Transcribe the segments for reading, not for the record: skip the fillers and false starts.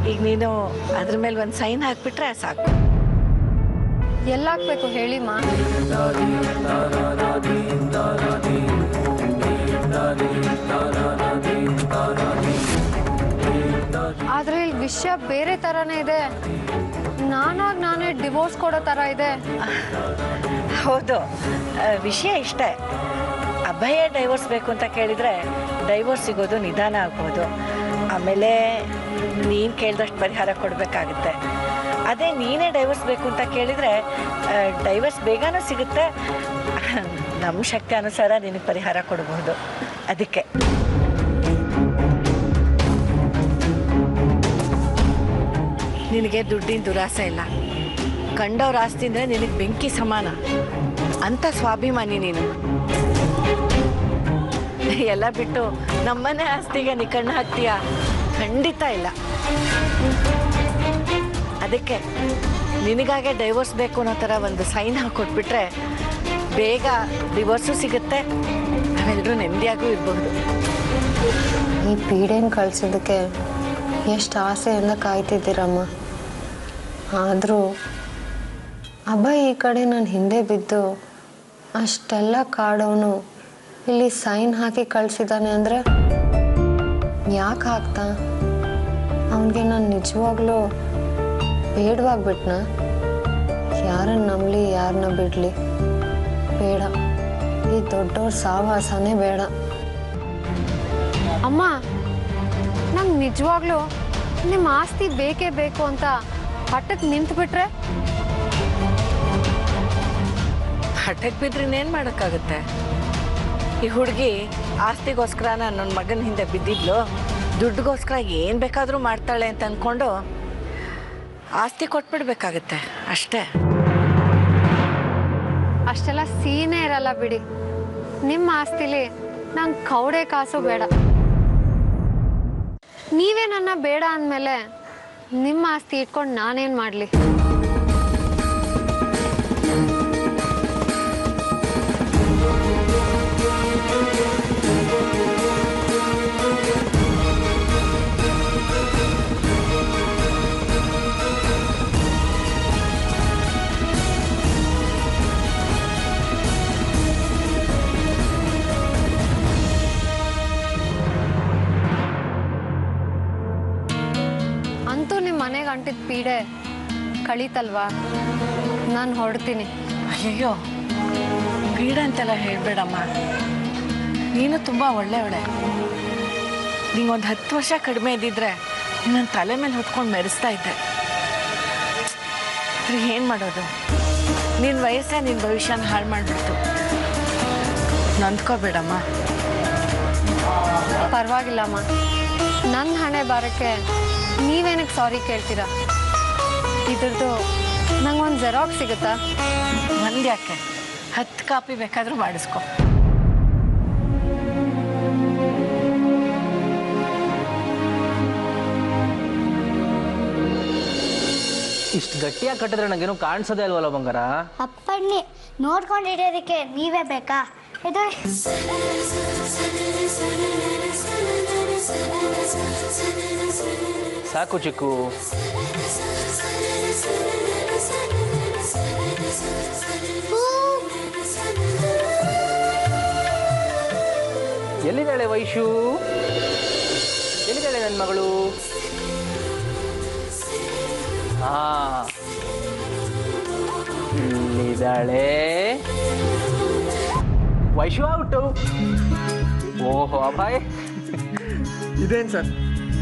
ಈಗ ನೀನು ಅದ್ರ ಮೇಲೆ ಒಂದು ಸೈನ್ ಹಾಕ್ಬಿಟ್ರೆ ಸಾಕು. ಎಲ್ಲ ಹಾಕ್ಬೇಕು ಹೇಳಿಮ್ಮ. ಆದ್ರೆ ಇಲ್ಲಿ ವಿಷಯ ಬೇರೆ ತರನೇ ಇದೆ. ನಾನೇ ಡಿವೋರ್ಸ್ ಕೊಡೋ ತರ ಇದೆ. ಹೌದು, ವಿಷಯ ಇಷ್ಟೇ. ಅಭಯ ಡೈವೋರ್ಸ್ ಬೇಕು ಅಂತ ಕೇಳಿದರೆ ಡೈವೋರ್ಸ್ ಸಿಗೋದು ನಿಧಾನ ಆಗ್ಬೋದು. ಆಮೇಲೆ ನೀನು ಕೇಳಿದಷ್ಟು ಪರಿಹಾರ ಕೊಡಬೇಕಾಗುತ್ತೆ. ಅದೇ ನೀನೇ ಡೈವರ್ಸ್ ಬೇಕು ಅಂತ ಕೇಳಿದರೆ ಡೈವರ್ಸ್ ಬೇಗನೂ ಸಿಗುತ್ತೆ. ನಮ್ಮ ಶಕ್ತಿ ಅನುಸಾರ ನಿನಗೆ ಪರಿಹಾರ ಕೊಡಬಹುದು. ಅದಕ್ಕೆ ನಿನಗೆ ದುಡ್ಡಿನ ದುರಾಸೆ ಇಲ್ಲ. ಕಂಡವ್ರ ಆಸ್ತಿ ಅಂದರೆ ನಿನಗೆ ಬೆಂಕಿ ಸಮಾನ ಅಂತ ಸ್ವಾಭಿಮಾನಿ ನೀನು. ಎಲ್ಲ ಬಿಟ್ಟು ನಮ್ಮನೆ ಆಸ್ತಿಗೆ ನೀ ಕಣ್ಣು ಹಾಕ್ತೀಯಾ? ಖಂಡಿತ ಇಲ್ಲ. ಅದಕ್ಕೆ ನಿನಗಾಗೆ ಡೈವೋರ್ಸ್ ಬೇಕು ಅನ್ನೋ ಥರ ಒಂದು ಸೈನ್ ಹಾಕೊಟ್ಬಿಟ್ರೆ ಬೇಗ ಡಿವೋರ್ಸು ಸಿಗುತ್ತೆ, ನಾವೆಲ್ಲರೂ ನೆಮ್ಮದಿಯಾಗೂ ಇರಬಹುದು. ಈ ಪೀಡೆನ ಕಳಿಸೋದಕ್ಕೆ ಎಷ್ಟು ಆಸೆಯಿಂದ ಕಾಯ್ತಿದ್ದೀರಮ್ಮ. ಆದರೂ ಅಭಯ್ ಈ ಕಡೆ ನಾನು ಹಿಂದೆ ಬಿದ್ದು ಅಷ್ಟೆಲ್ಲ ಕಾಡೋನು ಇಲ್ಲಿ ಸೈನ್ ಹಾಕಿ ಕಳಿಸಿದ್ದಾನೆ ಅಂದರೆ ಯಾಕೆ ಹಾಕ್ತಾ? ಅವನಿಗೆ ನಾನು ನಿಜವಾಗ್ಲೂ ಬೇಡವಾಗ್ಬಿಟ್ನ? ಯಾರನ್ನ ನಂಬಲಿ, ಯಾರನ್ನ ಬಿಡಲಿ? ಬೇಡ, ಈ ದೊಡ್ಡವ್ರ ಸಾವಾಸನೇ ಬೇಡ. ಅಮ್ಮ, ನಂಗೆ ನಿಜವಾಗ್ಲೂ ನಿಮ್ಮ ಆಸ್ತಿ ಬೇಕೇ ಬೇಕು ಅಂತ ಹಠಕ್ಕೆ ನಿಂತುಬಿಟ್ರೆ? ಹಠಕ್ಕೆ ಬಿದ್ರೆ ಇನ್ನೇನು ಮಾಡೋಕ್ಕಾಗುತ್ತೆ? ಈ ಹುಡುಗಿ ಆಸ್ತಿಗೋಸ್ಕರ ನನ್ನ ಮಗನ ಹಿಂದೆ ಬಿದ್ದಿದ್ಲು, ದುಡ್ಡುಗೋಸ್ಕರ ಏನು ಬೇಕಾದರೂ ಮಾಡ್ತಾಳೆ ಅಂತ ಅಂದ್ಕೊಂಡು ಆಸ್ತಿ ಕೊಟ್ಬಿಡ್ಬೇಕಾಗತ್ತೆ ಅಷ್ಟೇ. ಅಷ್ಟೆಲ್ಲ ಸೀನೇ ಇರಲ್ಲ ಬಿಡಿ. ನಿಮ್ಮ ಆಸ್ತಿಲಿ ನಂಗೆ ಕೌಡೆ ಕಾಸು ಬೇಡ. ನೀವೇ ನನ್ನ ಬೇಡ ಅಂದಮೇಲೆ ನಿಮ್ಮ ಆಸ್ತಿ ಇಟ್ಕೊಂಡು ನಾನೇನು ಮಾಡಲಿ? ಅಂತೂ ನಿಮ್ಮ ಮನೆಗೆ ಅಂಟಿದ ಪೀಡೆ ಕಳೀತಲ್ವಾ? ನಾನು ಹೊರಡ್ತೀನಿ. ಅಯ್ಯೋ, ಪೀಡೆ ಅಂತೆಲ್ಲ ಹೇಳ್ಬೇಡಮ್ಮ. ನೀನು ತುಂಬ ಒಳ್ಳೆಯವಳೆ. ನಿಂಗೊಂದು 10 ವರ್ಷ ಕಡಿಮೆ ಇದ್ದಿದ್ರೆ ನನ್ನ ತಲೆ ಮೇಲೆ ಹೊತ್ಕೊಂಡು ಮೆರೆಸ್ತಾ ಇದ್ದೆ. ಏನು ಮಾಡೋದು? ನಿನ್ನ ವಯಸ್ಸೇ ನಿನ್ನ ಭವಿಷ್ಯನ ಹಾಳು ಮಾಡಿಬಿಡ್ತು. ನೊಂದ್ಕೋಬೇಡಮ್ಮ. ಪರವಾಗಿಲ್ಲಮ್ಮ, ನನ್ನ ಹಣೆ ಬಾರಕ್ಕೆ ನೀವೇನಕ್ಕೆ ಸಾರಿ ಕೇಳ್ತೀರಾ? ಇದ್ರದ್ದು ನಂಗೊಂದು ಜೆರಾಕ್ಸ್ ಸಿಗುತ್ತಾ? ಒಂದು ಯಾಕೆ, 10 ಕಾಪಿ ಬೇಕಾದರೂ ಮಾಡಿಸ್ಕೊ. ಇಷ್ಟು ಗಟ್ಟಿಯಾಗಿ ಕಟ್ಟಿದ್ರೆ ನನಗೇನು ಕಾಣಿಸೋದೇ ಅಲ್ವಲ್ಲ ಬಂಗಾರ? ಅಪ್ಪಣ್ಣಿ ನೋಡ್ಕೊಂಡು ಹಿಡಿಯೋದಕ್ಕೆ ನೀವೇ ಬೇಕಾ? ಇದು ಸಾಕು ಚಿಕ್ಕು. ಎಲ್ಲಿದ್ದಾಳೆ ವೈಶು? ಎಲ್ಲಿದ್ದಾಳೆ ನನ್ನ ಮಗಳು? ಇಲ್ಲಿದ್ದಾಳೆ ವೈಶು. ಔಟು. ಓಹೋ ಅಭಯ್, ಇದೇನು ಸರ್,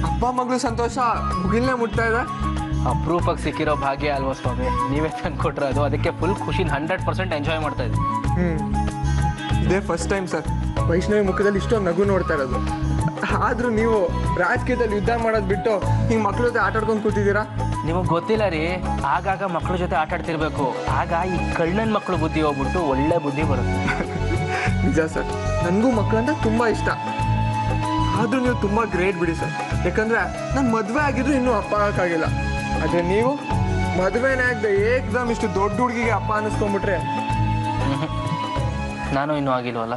ಅಪ್ಪ ಮಗಳು ಸಂತೋಷ ಮುಗಿಲ್ನೇ ಮುಟ್ತಾ ಇದೆ? ಅಪ್ರೂಪಕ್ಕೆ ಸಿಕ್ಕಿರೋ ಭಾಗ್ಯ ಅಲ್ವಾ ಸ್ವಾಮಿ, ನೀವೇ ತಂದು ಕೊಟ್ಟಿರೋದು. ಅದಕ್ಕೆ ಫುಲ್ ಖುಷಿನ 100% ಎಂಜಾಯ್ ಮಾಡ್ತಾ ಇದ್ದೆ. ಇದೇ ಫಸ್ಟ್ ಟೈಮ್ ಸರ್ ವೈಷ್ಣವಿ ಮುಖದಲ್ಲಿ ಇಷ್ಟೊಂದು ನಗು ನೋಡ್ತಾ ಇರೋದು. ಆದರೂ ನೀವು ರಾಜಕೀಯದಲ್ಲಿ ಯುದ್ಧ ಮಾಡೋದು ಬಿಟ್ಟು ಹಿಂಗೆ ಮಕ್ಳ ಜೊತೆ ಆಟ ಆಡ್ಕೊಂಡು ಕೂತಿದ್ದೀರಾ? ನಿಮಗೆ ಗೊತ್ತಿಲ್ಲ ರೀ, ಆಗಾಗ ಮಕ್ಳ ಜೊತೆ ಆಟ ಆಡ್ತಿರ್ಬೇಕು. ಆಗ ಈ ಕಳ್ಳನ ಮಕ್ಕಳು ಬುದ್ಧಿ ಹೋಗ್ಬಿಟ್ಟು ಒಳ್ಳೆ ಬುದ್ಧಿ ಬರುತ್ತೆ. ನಿಜ ಸರ್, ನನಗೂ ಮಕ್ಕಳಂದ್ರೆ ತುಂಬ ಇಷ್ಟ. ಆದರೂ ನೀವು ತುಂಬ ಗ್ರೇಟ್ ಬಿಡಿ ಸರ್. ಯಾಕಂದರೆ ನಾನು ಮದುವೆ ಆಗಿದ್ರು ಇನ್ನೂ ಅಪ್ಪ ಆಗೋಕ್ಕಾಗಿಲ್ಲ. ಆದರೆ ನೀವು ಮದುವೆನೇ ಆಗದೆ ಏಕ್ದಮ್ ಇಷ್ಟು ದೊಡ್ಡ ಹುಡುಗಿಗೆ ಅಪ್ಪ ಅನ್ನಿಸ್ಕೊಂಡ್ಬಿಟ್ರೆ. ನಾನು ಇನ್ನೂ ಆಗಿಲ್ವಲ್ಲ.